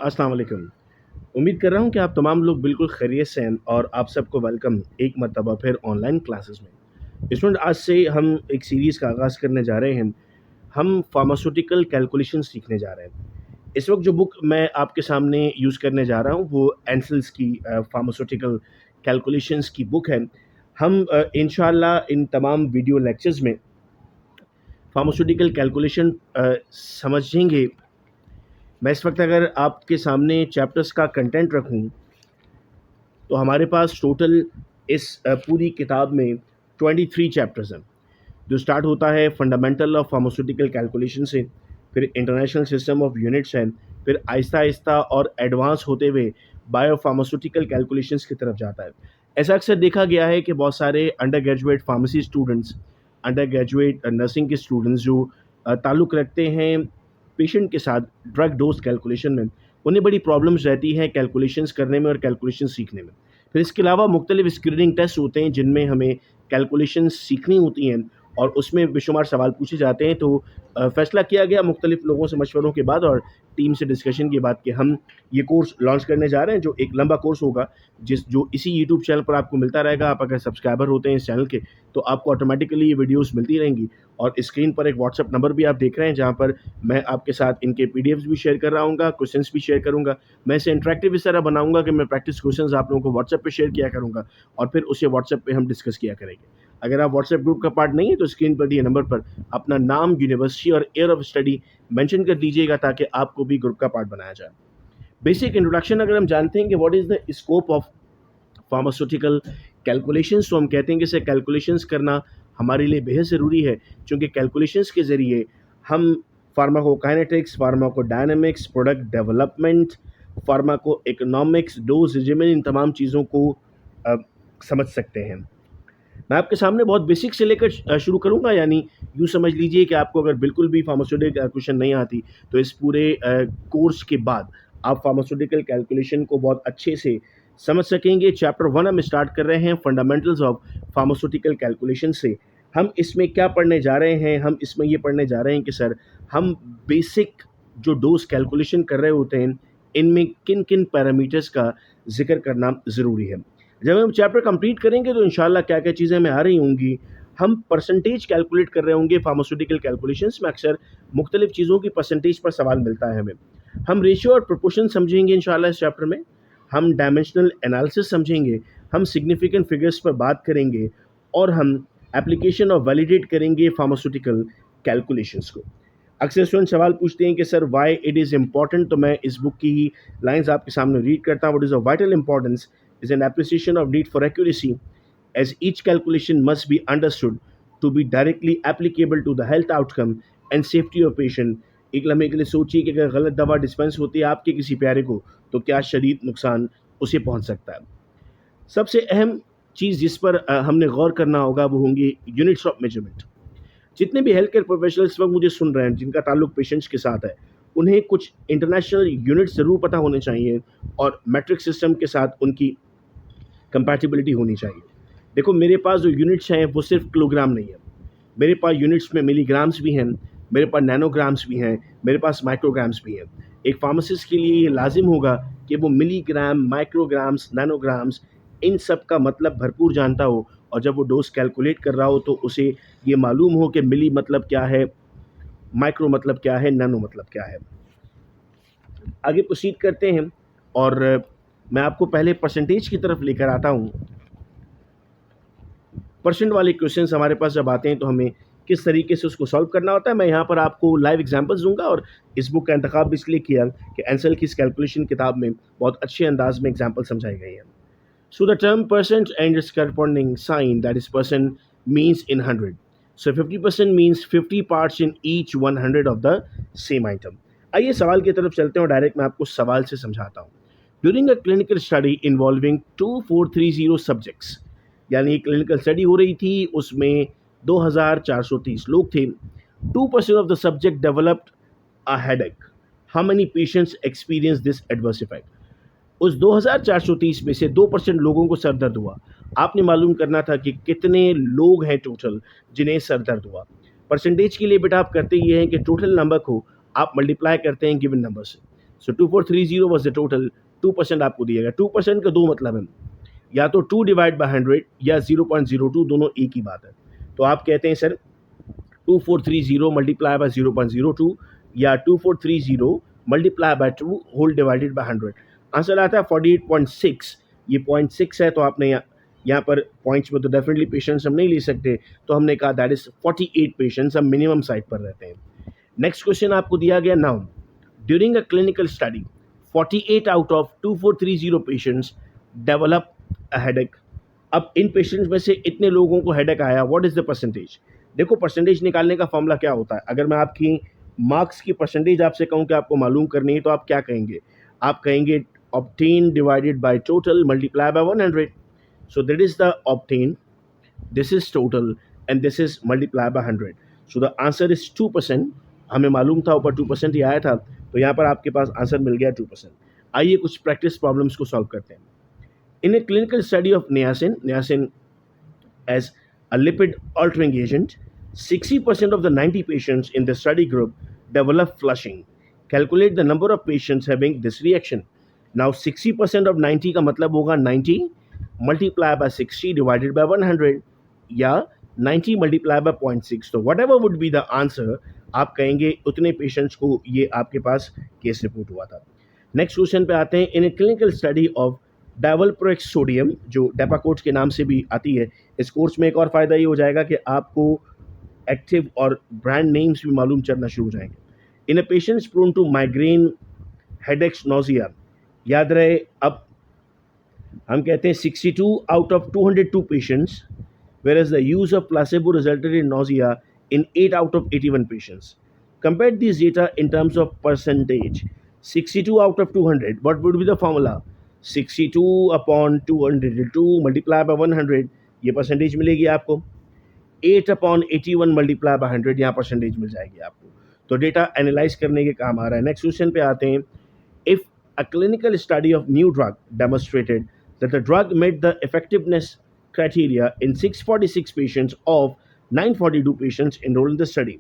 अस्सलाम वालेकुम। उम्मीद कर रहा हूँ कि आप तमाम लोग बिल्कुल खैरियत से हैं और आप सबको वेलकम एक मर्तबा फिर ऑनलाइन क्लासेस में। स्टूडेंट, आज से हम एक सीरीज़ का आगाज़ करने जा रहे हैं। हम फार्मास्यूटिकल कैलकुलेशन सीखने जा रहे हैं। इस वक्त जो बुक मैं आपके सामने यूज़ करने जा रहा हूँ वो एंसेल्स की फार्मास्यूटिकल कैलकुलेशंस की बुक है। हम इंशाल्लाह इन तमाम वीडियो लेक्चर्स में फार्मास्यूटिकल कैलकुलेशन समझेंगे। मैं इस वक्त अगर आपके सामने चैप्टर्स का कंटेंट रखूं तो हमारे पास टोटल इस पूरी किताब में 23 चैप्टर्स हैं, जो स्टार्ट होता है फंडामेंटल ऑफ फार्मास्यूटिकल कैलकुलेशन से, फिर इंटरनेशनल सिस्टम ऑफ यूनिट्स हैं, फिर आहिस्ता आहिस्ता और एडवांस होते हुए बायो फार्मास्यूटिकल कैलकुलेशंस की तरफ जाता है। ऐसा अक्सर देखा गया है कि बहुत सारे under graduate pharmacy students, under graduate nursing के स्टूडेंट्स जो ताल्लुक़ रखते हैं पेशेंट के साथ ड्रग डोज कैलकुलेशन में, उन्हें बड़ी प्रॉब्लम्स रहती हैं कैलकुलेशंस करने में और कैलकुलेशन सीखने में। फिर इसके अलावा मुख्तलिफ स्क्रीनिंग टेस्ट होते हैं जिनमें हमें कैलकुलेशंस सीखनी होती हैं और उसमें बेशुमार सवाल पूछे जाते हैं। तो फ़ैसला किया गया मुख्तलिफ लोगों से मशवरों के बाद और टीम से डिस्कशन के बाद कि हम ये कोर्स लॉन्च करने जा रहे हैं, जो एक लंबा कोर्स होगा, जो इसी यूट्यूब चैनल पर आपको मिलता रहेगा। आप अगर सब्सक्राइबर होते हैं इस चैनल के तो आपको ऑटोमेटिकली ये वीडियोस मिलती रहेंगी। और स्क्रीन पर एक व्हाट्सएप नंबर भी आप देख रहे हैं जहाँ पर मैं आपके साथ इनके पीडीएफ्स भी शेयर कर रहा हूँगा, क्वेश्चंस भी शेयर करूँगा। मैं इसे इंटरेक्टिव इस तरह बनाऊँगा कि मैं प्रैक्टिस क्वेश्चंस आप लोगों को व्हाट्सएप पे शेयर किया करूँगा और फिर उसे व्हाट्सएप पे हम डिस्कस किया करेंगे। अगर आप व्हाट्सएप ग्रुप का पार्ट नहीं है तो स्क्रीन पर दिए नंबर पर अपना नाम, यूनिवर्सिटी और ईयर ऑफ स्टडी मेंशन कर दीजिएगा ताकि आपको भी ग्रुप का पार्ट बनाया जाए। बेसिक इंट्रोडक्शन अगर हम जानते हैं कि what is the scope of pharmaceutical calculations, तो हम कहते हैं कि इसे कैलकुलेशंस करना हमारे लिए बेहद ज़रूरी है, क्योंकि कैलकुलेशंस के ज़रिए हम pharmacokinetics, pharmacodynamics, product development, pharmaco economics, dose regimen, इन तमाम चीज़ों को अ, समझ सकते हैं। मैं आपके सामने बहुत बेसिक से लेकर शुरू करूँगा, यानी यूँ समझ लीजिए कि आपको अगर बिल्कुल भी फार्मास्यूटिकल कैलकुलेशन नहीं आती तो इस पूरे कोर्स के बाद आप फार्मास्यूटिकल कैलकुलेशन को बहुत अच्छे से समझ सकेंगे। चैप्टर 1 हम स्टार्ट कर रहे हैं फंडामेंटल्स ऑफ फार्मास्यूटिकल कैलकुलेशन से। हम इसमें क्या पढ़ने जा रहे हैं? हम इसमें ये पढ़ने जा रहे हैं कि सर, हम बेसिक जो डोज कैलकुलेशन कर रहे होते हैं इनमें किन किन पैरामीटर्स का जिक्र करना ज़रूरी है। जब हम चैप्टर कंप्लीट करेंगे तो इंशाल्लाह क्या क्या चीज़ें हमें आ रही होंगी। हम परसेंटेज कैलकुलेट कर रहे होंगे फार्मास्यूटिकल कैलकुलेशंस में। अक्सर मुख्तलिफ चीज़ों की परसेंटेज पर सवाल मिलता है हमें। हम रेशियो और प्रोपोर्शन समझेंगे इंशाल्लाह इस चैप्टर में। हम डायमेंशनल एनालिसिस समझेंगे, हम सिग्निफिकेंट फिगर्स पर बात करेंगे और हम एप्लीकेशन और वैलिडेट करेंगे फार्मास्यूटिकल कैलकुलेशंस को। अक्सर स्टूडेंट सवाल पूछते हैं कि sir why it is important, तो मैं इस बुक की ही लाइंस आपके सामने रीड करता हूँ। What is of vital importance is an appreciation of need for accuracy, as each calculation must be understood to be directly applicable to the health outcome and safety of patient। एक लम्हे के लिए सोचिए कि अगर गलत दवा डिस्पेंस होती है आपके किसी प्यारे को तो क्या शदीद नुकसान उसे पहुंच सकता है। सबसे अहम चीज़ जिस पर हमने गौर करना होगा वो होंगी यूनिट्स ऑफ मेजरमेंट। जितने भी हेल्थ केयर प्रोफेशनल इस वक्त मुझे सुन रहे हैं जिनका ताल्लुक पेशेंट्स के साथ है, उन्हें कुछ इंटरनेशनल यूनिट्स ज़रूर पता होने चाहिए और मैट्रिक सिस्टम के साथ उनकी कंपैटिबिलिटी होनी चाहिए। देखो, मेरे पास जो यूनिट्स हैं वो सिर्फ किलोग्राम नहीं है, मेरे पास यूनिट्स में मिलीग्राम्स भी हैं, मेरे पास नैनोग्राम्स भी हैं, मेरे पास माइक्रोग्राम्स भी हैं। एक फार्मासिस्ट के लिए ये लाजिम होगा कि वो मिलीग्राम, माइक्रोग्राम्स, नैनोग्राम्स, इन सब का मतलब भरपूर जानता हो और जब वो डोज कैलकुलेट कर रहा हो तो उसे ये मालूम हो कि मिली मतलब क्या है, माइक्रो मतलब क्या है, नैनो मतलब क्या है। आगे प्रोसीड करते हैं और मैं आपको पहले परसेंटेज की तरफ लेकर आता हूँ। परसेंट वाले क्वेश्चंस हमारे पास जब आते हैं तो हमें किस तरीके से उसको सॉल्व करना होता है, मैं यहाँ पर आपको लाइव एग्जांपल्स दूंगा और इस बुक का इंतखाब भी इसलिए किया कि एंसेल की इस कैलकुलेशन किताब में बहुत अच्छे अंदाज में एग्जाम्पल समझाई गई हैं। So the term percent and its corresponding sign, that is percent means in 100। So 50% means 50 parts in each 100 of the same item. आइए सवाल की तरफ चलते हैं और डायरेक्ट मैं आपको सवाल से समझाता हूँ। During a clinical study involving 2430 subjects, यानी क्लिनिकल स्टडी हो रही थी, उसमें 2430 लोग थे। 2% of the subject developed a headache. How many patients experience this adverse effect? उस 2430 में से 2% लोगों को सर दर्द हुआ। आपने मालूम करना था कि कितने लोग हैं टोटल जिन्हें सर दर्द हुआ। परसेंटेज के लिए बेटा आप करते ये हैं कि टोटल नंबर को आप मल्टीप्लाई करते हैं गिवन नंबर से। सो 2430 वॉज द टोटल, 2% आपको दिया गया। 2% का दो मतलब है, या तो 2 डिवाइड बाय 100 या 0.02, दोनों एक ही बात है। तो आप कहते हैं सर 2430 मल्टीप्लाई बाय 0.02 या 2430 multiply by 2 whole divided by 100। Answer आता है 48.6। ये 0.6 है, तो आपने यहाँ पर पॉइंट्स में तो डेफिनेटली पेशेंट्स हम नहीं ले सकते, तो हमने कहा दैट इज 48 पेशेंट्स, हम मिनिमम साइड पर रहते हैं। नेक्स्ट क्वेश्चन आपको दिया गया, now during a clinical study 48 out of 2430 patients develop a headache. अब इन पेशेंट्स में से इतने लोगों को हेडेक आया, व्हाट इज द परसेंटेज? देखो परसेंटेज निकालने का फॉर्मूला क्या होता है, अगर मैं आपकी मार्क्स की परसेंटेज आपसे कहूँ कि आपको मालूम करनी है, तो आप क्या कहेंगे? आप कहेंगे obtain divided by total multiply by 100। So that is the obtain, this is total and this is multiply by 100। So the answer is 2%। हमें मालूम था ऊपर 2% ही आया था, तो यहाँ पर आपके पास आंसर मिल गया 2%। आइए कुछ प्रैक्टिस प्रॉब्लम्स को सॉल्व करते हैं। In a clinical study of niacin, niacin as a lipid altering agent, 60% of the 90 patients in the study group develop flushing. Calculate the number of patients having this reaction. Now 60% of 90 का मतलब होगा 90 multiply by 60 divided by 100 या 90 multiply by 0.6। तो whatever would be the answer, आप कहेंगे उतने patients को ये आपके पास केस रिपोर्ट हुआ था। नेक्स्ट क्वेश्चन पे आते हैं। In a clinical study of divalproex sodium, जो डेपाकोट के नाम से भी आती है, इस कोर्स में एक और फ़ायदा ये हो जाएगा कि आपको एक्टिव और ब्रांड नेम्स भी मालूम चलना शुरू हो जाएंगे। In a patients prone to migraine, headaches, nausea, याद रहे अब हम कहते हैं 62 out of 202 patients, whereas the use of placebo resulted in nausea in 8 out of 81 patients. Compare these data in terms of percentage. 62 out of 200, what would be the formula? 62 upon 202 multiply by 100, ये percentage मिलेगी आपको। 8 upon 81 multiply by 100, यहाँ percentage मिल जाएगी आपको। तो data analyse करने के काम आ रहा है। नेक्स्ट क्वेश्चन पे आते हैं। If a clinical study of new drug demonstrated that the drug met the effectiveness criteria in 646 patients of 942 patients enrolled in the study,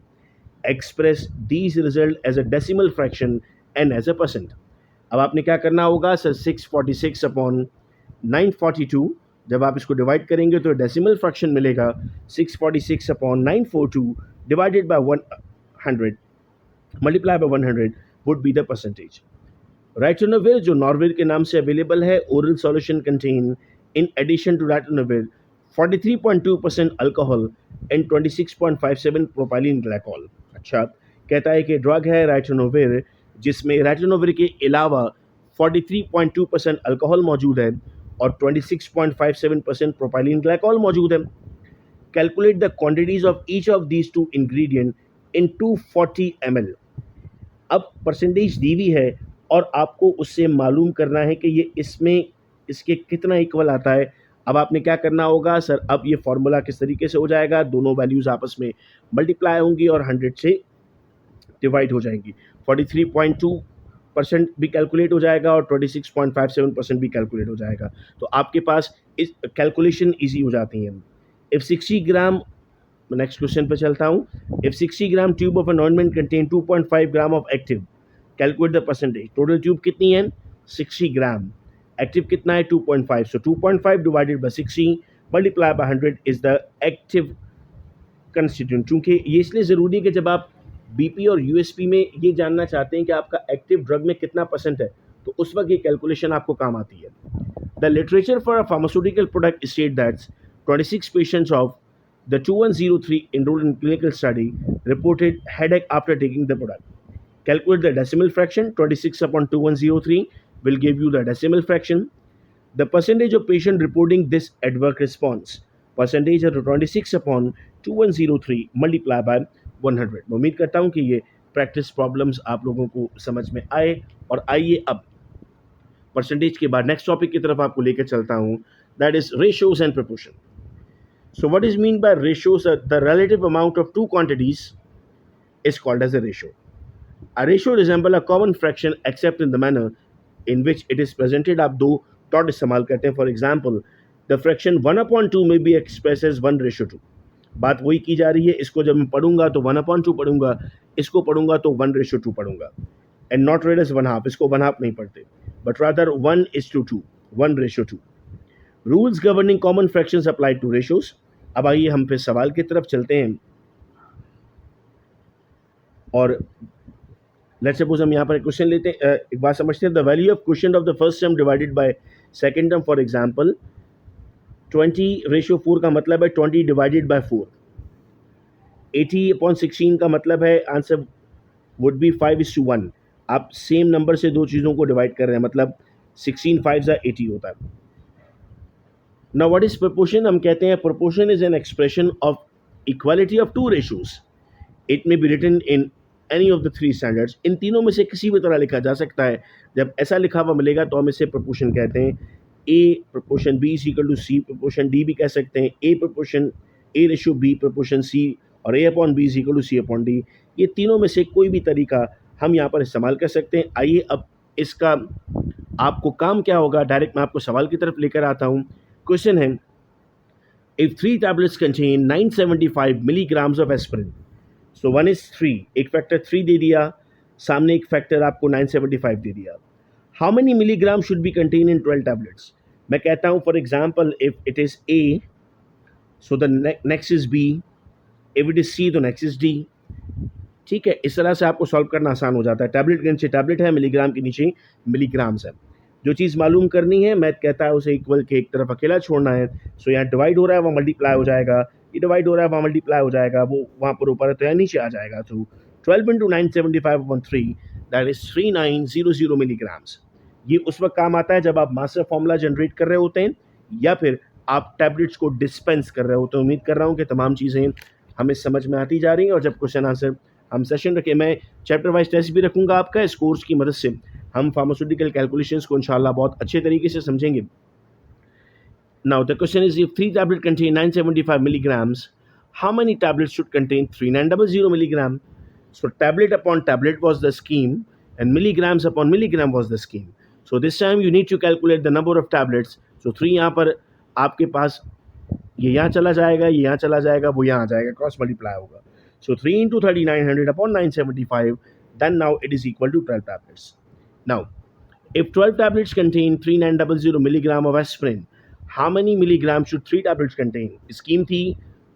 express these results as a decimal fraction and as a percent। अब आपने क्या करना होगा sir, 646 upon 942, जब आप इसको divide करेंगे तो डेसिमल फ्रैक्शन मिलेगा। 646 upon 942 divided by 100 multiply by 100 would be the percentage. Ritonavir जो नॉर्वेर के नाम से अवेलेबल है, oral solution contain in addition to ritonavir 43.2% alcohol and 26.57 propylene glycol। अच्छा, कहता है कि ड्रग है राइटोनोविर जिसमें राइटोनोविर के अलावा 43.2% अल्कोहल मौजूद है और 26.57% प्रोपाइलिन ग्लाइकॉल मौजूद है। Calculate the quantities of each of these two ingredient in 240 ml। अब परसेंटेज दी हुई है और आपको उससे मालूम करना है कि ये इसमें इसके कितना इक्वल आता है। अब आपने क्या करना होगा सर, अब ये फॉर्मूला किस तरीके से हो जाएगा, दोनों वैल्यूज़ आपस में मल्टीप्लाई होंगी और 100 से डिवाइड हो जाएंगी। 43.2% भी कैलकुलेट हो जाएगा और 26.57% भी कैलकुलेट हो जाएगा। तो आपके पास इस कैलकुलेशन ईजी हो जाती है। इफ़ 60 ग्राम, नेक्स्ट क्वेश्चन पे चलता हूँ। If 60 gram tube of an ointment contain 2.5 gram of active, calculate the percentage. Total tube कितनी है 60 ग्राम, एक्टिव कितना है 2.5, so 2.5 divided by 60 multiply by 100 is the active constituent. चूंकि ये इसलिए ज़रूरी है कि जब आप बीपी और यूएसपी में ये जानना चाहते हैं कि आपका एक्टिव ड्रग में कितना परसेंट है, तो उस वक्त ये कैलकुलेशन आपको काम आती है। The literature for a pharmaceutical product state that 26 patients of the 2103 enrolled in clinical study reported headache after taking the product. Calculate the decimal fraction. 26 upon 2103 will give you the decimal fraction. The percentage of patient reporting this adverse response. Percentage of 26 upon 2103 multiply by 100। मैं उम्मीद करता हूँ कि ये practice problems आप लोगों को समझ में आए। और आइए अब परसेंटेज के बाद नेक्स्ट टॉपिक की तरफ आपको लेकर चलता हूँ, that is ratios and proportion. So what is mean by ratios? The relative amount of two quantities is called as a ratio. A ratio resemble a common fraction except in the manner in which it is presented। आप दो dot इस्तेमाल करते हैं। For example the fraction 1/2 में be express as 1:2। बात वही की जा रही है। इसको जब मैं पढ़ूंगा तो 1/2 पढ़ूंगा, इसको पढ़ूंगा तो 1:2 पढ़ूंगा। एंड नॉट रेड एज 1/2, इसको 1/2 नहीं पढ़ते, but rather 1:2, 1:2। Rules governing common fractions apply to ratios. अब आइए हम फिर सवाल की तरफ चलते हैं, और लेट्स सपोज हम यहाँ पर एक क्वेश्चन लेते हैं, एक बात समझते हैं। The value of question of the first term divided by second term, for example 20:4 का मतलब है 20 डिवाइडेड बाय 4। 80/16 का मतलब है आंसर वुड बी 5:1। आप सेम नंबर से दो चीज़ों को डिवाइड कर रहे हैं, मतलब 16 5 80 होता है। Now what is proportion? हम कहते हैं proportion is an expression of equality of two ratios. It may be written in any of the three standards. इन तीनों में से किसी भी तरह लिखा जा सकता है। जब ऐसा लिखा हुआ मिलेगा तो हम इसे प्रोपोर्शन कहते हैं। A proportion B is equal to C proportion D भी कह सकते हैं। A proportion a ratio B proportion C, और A upon B is equal to C upon D. ये तीनों में से कोई भी तरीका हम यहाँ पर इस्तेमाल कर सकते हैं। आइए अब इसका आपको काम क्या होगा, डायरेक्ट मैं आपको सवाल की तरफ लेकर आता हूँ। क्वेश्चन है, if 3 tablets contain 975 milligrams of aspirin, so 1 is 3, एक फैक्टर 3 दे दिया, सामने एक फैक्टर आपको 975 दे दिया। How many milligram should be contain in 12 tablets? मैं कहता हूँ for example if it is A, so the next is B, if it is C तो नेक्स्ट इज डी। ठीक है, इस तरह से आपको सॉल्व करना आसान हो जाता है। टैबलेट के नीचे टैबलेट है, मिलीग्राम के नीचे मिलीग्राम्स है। जो चीज़ मालूम करनी है, मैथ कहता है उसे इक्वल के एक तरफ अकेला छोड़ना है। सो यहाँ डिवाइड हो रहा है, वहाँ मल्टीप्लाई हो जाएगा, ये डिवाइड हो रहा है, वहाँ मल्टीप्लाई हो जाएगा, वो वहाँ पर ऊपर है तो यहाँ नीचे आ जाएगा। तो 12 इंटू 975/3, दैट इज 3900 मिलीग्राम्स। ये उस वक्त काम आता है जब आप मास्टर फॉर्मूला जनरेट कर रहे होते हैं, या फिर आप टैबलेट्स को डिस्पेंस कर रहे होते हैं। उम्मीद कर रहा हूँ कि तमाम चीज़ें हमें समझ में आती जा रही हैं। और जब क्वेश्चन आंसर हम सेशन रखें, मैं चैप्टर वाइज टेस्ट भी रखूँगा आपका, इस कोर्स की मदद से हम फार्मास्यूटिकल कैलकुलेशंस को इंशाल्लाह बहुत अच्छे तरीके से समझेंगे। Now the question is, if 3 tablet contain 975 milligrams, how many tablets should contain 3900 milligram? So tablet upon tablet was the scheme and milligrams upon milligram was the scheme. So this time you need to calculate the number of tablets. So 3 यहाँ पर आपके पास, ये यहाँ चला जाएगा, ये यहाँ चला जाएगा, वो यहाँ आ जाएगा, क्रॉस मल्टीप्लाई होगा। So 3 into 3900 upon 975, then now it is equal to 12 tablets. Now, if 12 tablets contain 3900 milligram of aspirin, how many milligrams should 3 tablets contain? Scheme थी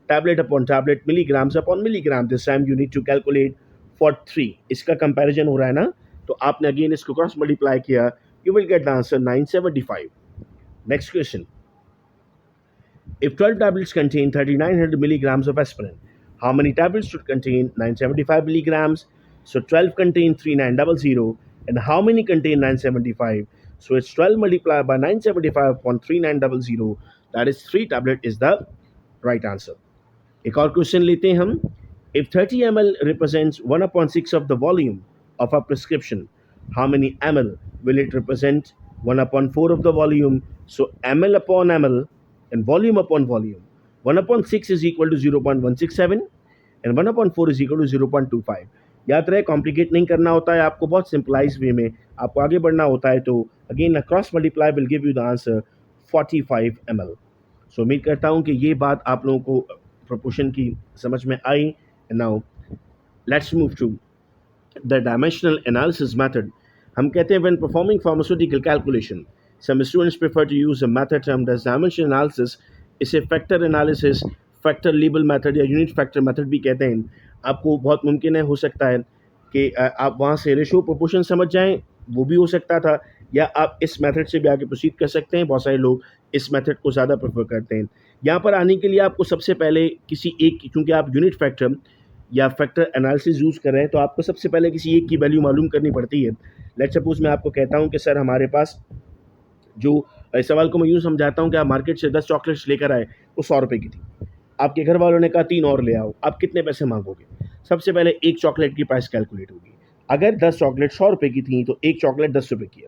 tablet upon tablet, milligrams upon milligram. This time you need to calculate for 3. इसका comparison हो रहा है ना, तो आपने again इसको cross multiply किया, you will get the answer 975. Next question. If 12 tablets contain 3900 milligrams of aspirin, how many tablets should contain 975 milligrams? So 12 contain 3900, and how many contain 975? So it's 12 multiplied by 975 upon 3900, that is 3 tablet is the right answer. एक और question लेते हैं हम। If 30 ml represents 1/6 of the volume of a prescription, how many ml will it represent 1/4 of the volume? So ml upon ml and volume upon volume. 1/6 is equal to 0.167 and 1/4 is equal to 0.25. याद रहे, complicate नहीं करना होता है आपको, बहुत सिंपलाइज वे में आपको आगे बढ़ना होता है। तो again cross multiply will give you the answer 45 ml. सो उम्मीद करता हूँ कि ये बात आप लोगों को प्रोपोर्शन की समझ में आई। Now let's move to the dimensional analysis method. हम कहते हैं when performing pharmaceutical calculation, some students prefer to use a method termed as dimension analysis. इसे factor analysis, factor label method या यूनिट फैक्टर मेथड भी कहते हैं। आपको बहुत मुमकिन है, हो सकता है कि आप वहाँ से रेशो प्रोपोर्शन समझ जाएं, वो भी हो सकता था, या आप इस मेथड से भी आगे प्रोसीड कर सकते हैं। बहुत सारे लोग इस मेथड को ज़्यादा प्रेफर करते हैं। यहाँ पर आने के लिए आपको सबसे पहले किसी एक, क्योंकि आप यूनिट फैक्टर या फैक्टर एनालिसिस यूज़ कर रहे हैं, तो आपको सबसे पहले किसी एक की वैल्यू मालूम करनी पड़ती है। लेट्स सपोज मैं आपको कहता हूँ कि सर हमारे पास, जो इस सवाल को मैं यूँ समझाता हूँ कि आप मार्केट से 10 चॉकलेट्स लेकर आए, वो 100 रुपये की थी। आपके घर वालों ने कहा 3 और ले आओ, आप कितने पैसे मांगोगे? सबसे पहले एक चॉकलेट की प्राइस कैलकुलेट होगी। अगर 10 चॉकलेट 100 रुपये की थी तो एक चॉकलेट 10 रुपये की है।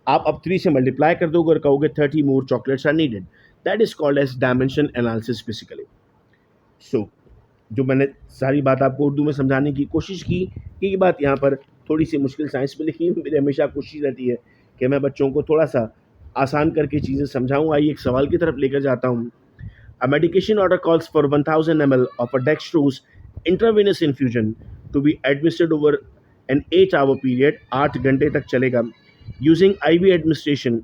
आप अब 3 से मल्टीप्लाई कर दोगे और कहोगे 30 more chocolates are needed. That is called as dimension analysis basically. So जो मैंने सारी बात आपको उर्दू में समझाने की कोशिश की, ये बात यहाँ पर थोड़ी सी मुश्किल साइंस में लिखी है। मेरी हमेशा कोशिश रहती है कि मैं बच्चों को थोड़ा सा आसान करके चीज़ें समझाऊँ। आइए एक सवाल की तरफ लेकर जाता हूँ। A medication order calls for 1000 ml of a dextrose intravenous infusion to be administered over an 8 hour period, 8 घंटे तक चलेगा, using IV administration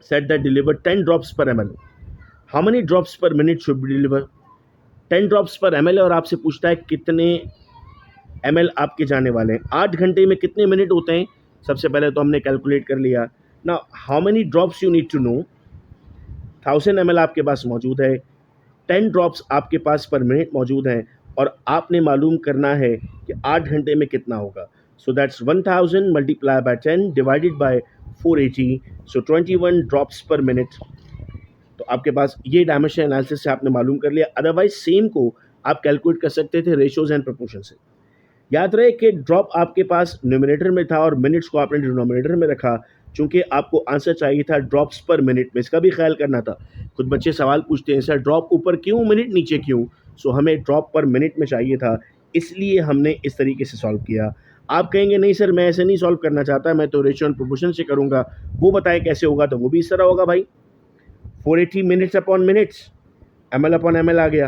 set that deliver 10 drops per ml. How many drops per minute should be deliver? 10 drops per ml, और आपसे पूछता है कितने ml आपके जाने वाले हैं, 8 घंटे में कितने मिनट होते हैं। सबसे पहले तो हमने कैलकुलेट कर लिया ना, how many drops you need to know, 1000 ml आपके पास मौजूद है, 10 drops आपके पास पर मिनट मौजूद हैं, और आपने मालूम करना है कि 8 घंटे में कितना होगा। So that's 1000 multiply by 10 divided by 480, so 21 drops पर मिनट। तो आपके पास ये डायमेंशन एनालिसिस से आपने मालूम कर लिया। अदरवाइज सेम को आप कैलकुलेट कर सकते थे रेशियोज एंड प्रोपोर्शन से। याद रहे कि ड्रॉप आपके पास न्यूमिनेटर में था और मिनट्स को आपने डिनोमिनेटर में रखा, चूंकि आपको आंसर चाहिए था ड्रॉप्स पर मिनट में। इसका भी ख्याल करना था। खुद बच्चे सवाल पूछते हैं, सर ड्रॉप ऊपर क्यों, मिनट नीचे क्यों? सो हमें ड्रॉप पर मिनट में चाहिए था, इसलिए हमने इस तरीके से सॉल्व किया। आप कहेंगे नहीं सर मैं ऐसे नहीं सॉल्व करना चाहता, मैं तो रेशियो एंड प्रोपोर्शन से करूँगा, वो बताएं कैसे होगा। तो वो भी इस तरह होगा भाई, 480 minutes upon minutes, ml upon ml आ गया।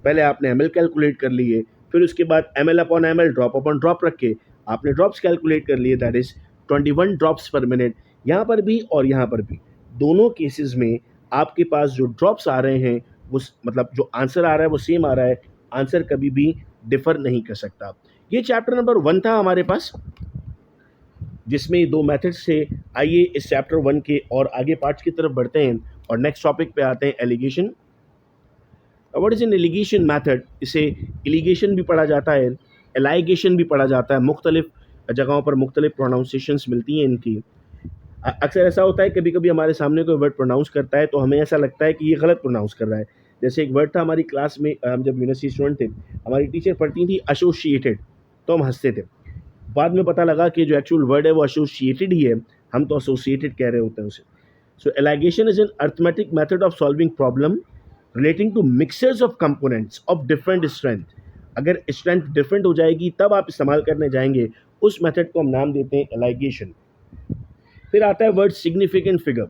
पहले आपने ml कैलकुलेट कर लिए, फिर उसके बाद ml upon ml drop upon drop रख के आपने ड्रॉप्स कैलकुलेट कर लिए, दैट इज 21 ड्रॉप्स पर मिनट। यहाँ पर भी और यहाँ पर भी, दोनों केसेस में आपके पास जो ड्रॉप्स आ रहे हैं वो मतलब जो आंसर आ रहा है वो सेम आ रहा है, आंसर कभी भी डिफर नहीं कर सकता। ये चैप्टर नंबर 1 था हमारे पास, जिसमें 2 मेथड्स थे। आइए इस चैप्टर 1 के और आगे पार्ट्स की तरफ बढ़ते हैं और नेक्स्ट टॉपिक पे आते हैं, alligation. What is an alligation method? इसे एलिगेशन भी पढ़ा जाता है, एलाइगेशन भी पढ़ा जाता है, मुख्तलिफ जगहों पर मुख्तलिफ प्रोनाउंसिएशंस मिलती हैं इनकी। अक्सर ऐसा होता है कभी कभी हमारे सामने कोई वर्ड प्रोनाउंस करता है तो हमें ऐसा लगता है कि ये गलत प्रोनाउंस कर रहा है। जैसे एक वर्ड था हमारी क्लास में, हम जब यूनिवर्सिटी स्टूडेंट थे, हमारी टीचर पढ़ती थी एसोसिएटेड, तो हम हंसते थे। बाद में पता लगा कि जो एक्चुअल वर्ड है वो एसोसिएटेड ही है, हम तो एसोसिएटेड कह रहे होते हैं उसे। So alligation is an arithmetic method of solving problem relating to mixtures of components of different strength. अगर स्ट्रेंथ डिफरेंट हो जाएगी तब आप इस्तेमाल करने जाएंगे, उस मेथड को हम नाम देते हैं एलाइगेशन। फिर आता है वर्ड सिग्निफिकेंट फिगर।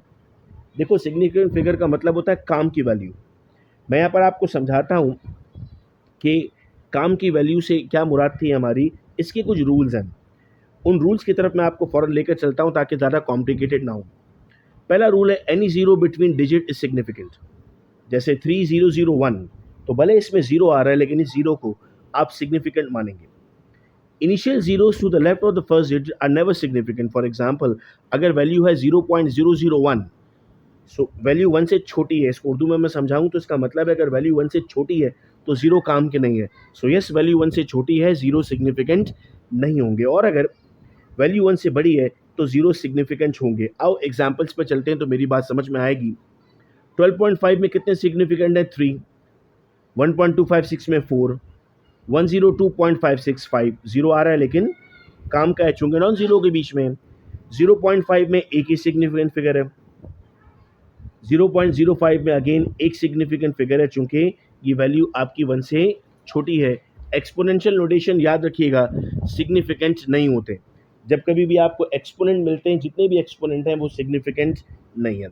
देखो सिग्निफिकेंट फिगर का मतलब होता है काम की वैल्यू। मैं यहाँ पर आपको समझाता हूँ कि काम की वैल्यू से क्या मुराद थी हमारी। इसके कुछ रूल्स हैं, उन रूल्स की तरफ मैं आपको फ़ौरन लेकर चलता हूँ ताकि ज़्यादा कॉम्प्लिकेटेड ना हो। पहला रूल है any zero between digit is significant. जैसे 3001, तो भले इसमें ज़ीरो आ रहा है लेकिन इस ज़ीरो को आप सिग्निफिकेंट मानेंगे। Initial zeros to the left of the first digit are never significant. For example, अगर वैल्यू है 0.001, सो वैल्यू 1 से छोटी है। इसको उर्दू में मैं समझाऊं तो इसका मतलब है अगर वैल्यू 1 से छोटी है तो ज़ीरो काम के नहीं है। सो यस, वैल्यू 1 से छोटी है, ज़ीरो सिग्निफिकेंट नहीं होंगे। और अगर वैल्यू 1 से बड़ी है तो ज़ीरो सिग्निफिकेंट होंगे। आओ एग्जाम्पल्स पे चलते हैं तो मेरी बात समझ में आएगी। 12.5 में कितने सिग्निफिकेंट है? 3। 1.256 में 4। 102.565 जीरो आ रहा है लेकिन काम का है चूंकि नॉन जीरो के बीच में। 0.5 में एक ही सिग्निफिकेंट फिगर है। 0.05 में अगेन एक सिग्निफिकेंट फिगर है चूंकि ये वैल्यू आपकी 1 से छोटी है। एक्सपोनेंशियल नोटेशन याद रखिएगा, सिग्निफिकेंट नहीं होते। जब कभी भी आपको एक्सपोनेंट मिलते हैं, जितने भी एक्सपोनेंट हैं वो सिग्निफिकेंट नहीं है।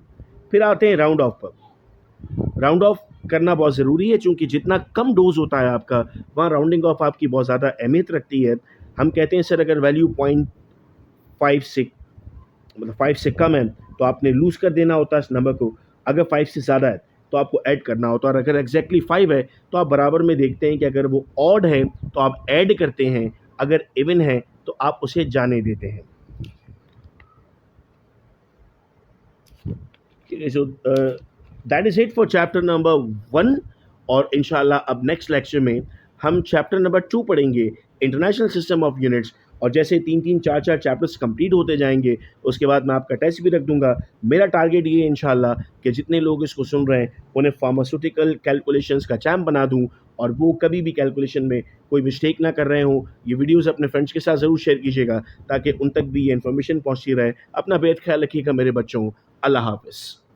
फिर आते हैं राउंड ऑफ पर। राउंड ऑफ करना बहुत ज़रूरी है क्योंकि जितना कम डोज होता है आपका, वहाँ राउंडिंग ऑफ आपकी बहुत ज़्यादा अहमियत रखती है। हम कहते हैं सर अगर वैल्यू 0.5 से मतलब 5 से कम है तो आपने लूज़ कर देना होता है इस नंबर को, अगर 5 से ज़्यादा है तो आपको ऐड करना होता है, और अगर एग्जैक्टली 5 है तो आप बराबर में देखते हैं कि अगर वो ऑड है तो आप ऐड करते हैं, अगर इवन है तो आप उसे जाने देते हैं। So that is it for chapter number 1। और इंशाल्लाह अब नेक्स्ट लेक्चर में हम चैप्टर नंबर 2 पढ़ेंगे, इंटरनेशनल सिस्टम ऑफ यूनिट्स। और जैसे 3-3, 4-4 चैप्टर्स कंप्लीट होते जाएंगे उसके बाद मैं आपका टेस्ट भी रख दूंगा। मेरा टारगेट ये है इंशाल्लाह कि जितने लोग इसको सुन रहे हैं उन्हें फार्मास्यूटिकल कैलकुलेशंस का चैम्प बना दूं और वो कभी भी कैलकुलेशन में कोई मिस्टेक ना कर रहे हों। ये वीडियोस अपने फ्रेंड्स के साथ ज़रूर शेयर कीजिएगा ताकि उन तक भी ये इन्फॉर्मेशन पहुँचती रहे। अपना बेहद ख्याल रखिएगा मेरे बच्चों। अल्लाह हाफ़िज़।